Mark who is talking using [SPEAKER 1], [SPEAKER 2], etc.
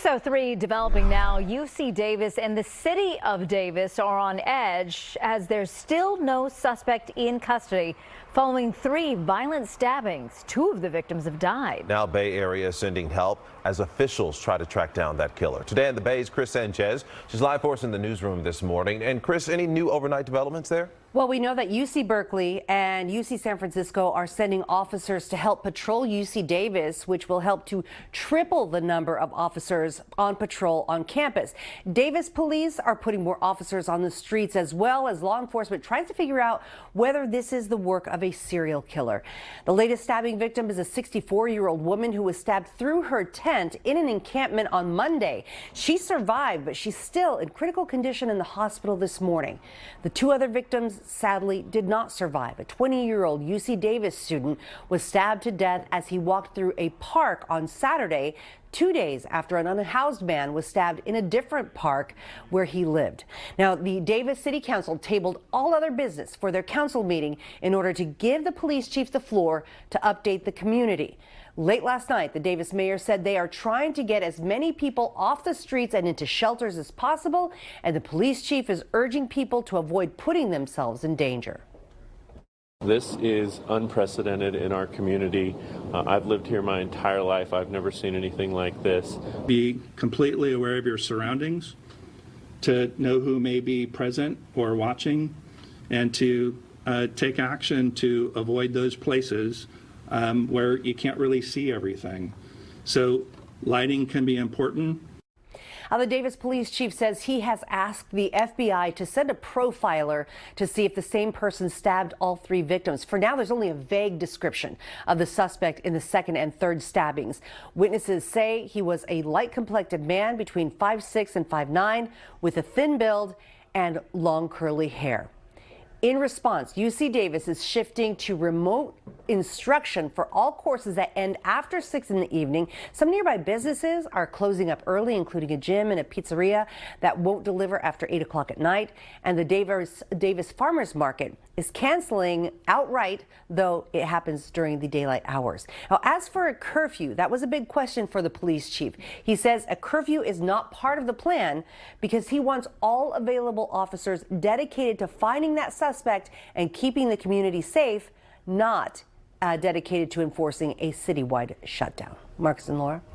[SPEAKER 1] 6:03 developing now. UC Davis and the city of Davis are on edge as there's still no suspect in custody following 3 violent stabbings. 2 of the victims have died.
[SPEAKER 2] Now Bay Area sending help as officials try to track down that killer. Today in the Bay's Kris Sanchez. She's live for us in the newsroom this morning. And Kris, any new overnight developments there?
[SPEAKER 3] Well, we know that UC Berkeley and UC San Francisco are sending officers to help patrol UC Davis, which will help to triple the number of officers on patrol on campus. Davis police are putting more officers on the streets, as well as law enforcement trying to figure out whether this is the work of a serial killer. The latest stabbing victim is a 64-year-old woman who was stabbed through her tent in an encampment on Monday. She survived, but she's still in critical condition in the hospital this morning. The 2 other victims sadly did not survive. A 20-year-old UC Davis student was stabbed to death as he walked through a park on Saturday, 2 days after an unhoused man was stabbed in a different park where he lived. Now, the Davis City Council tabled all other business for their council meeting in order to give the police chief the floor to update the community. Late last night, the Davis mayor said they are trying to get as many people off the streets and into shelters as possible, and the police chief is urging people to avoid putting themselves in danger.
[SPEAKER 4] This is unprecedented in our community. I've lived here my entire life. I've never seen anything like this.
[SPEAKER 5] Be completely aware of your surroundings, to know who may be present or watching, and to take action to avoid those places where you can't really see everything. So lighting can be important.
[SPEAKER 3] The Davis police chief says he has asked the FBI to send a profiler to see if the same person stabbed all 3 victims. For now, there's only a vague description of the suspect in the 2nd and 3rd stabbings. Witnesses say he was a light-complected man between 5'6" and 5'9", with a thin build and long curly hair. In response, UC Davis is shifting to remote instruction for all courses that end after 6 in the evening. Some nearby businesses are closing up early, including a gym and a pizzeria that won't deliver after 8 o'clock at night. And the Davis Farmers Market is canceling outright, though it happens during the daylight hours. Now, as for a curfew, that was a big question for the police chief. He says a curfew is not part of the plan because he wants all available officers dedicated to finding that suspect and keeping the community safe, not dedicated to enforcing a citywide shutdown. Marcus and Laura.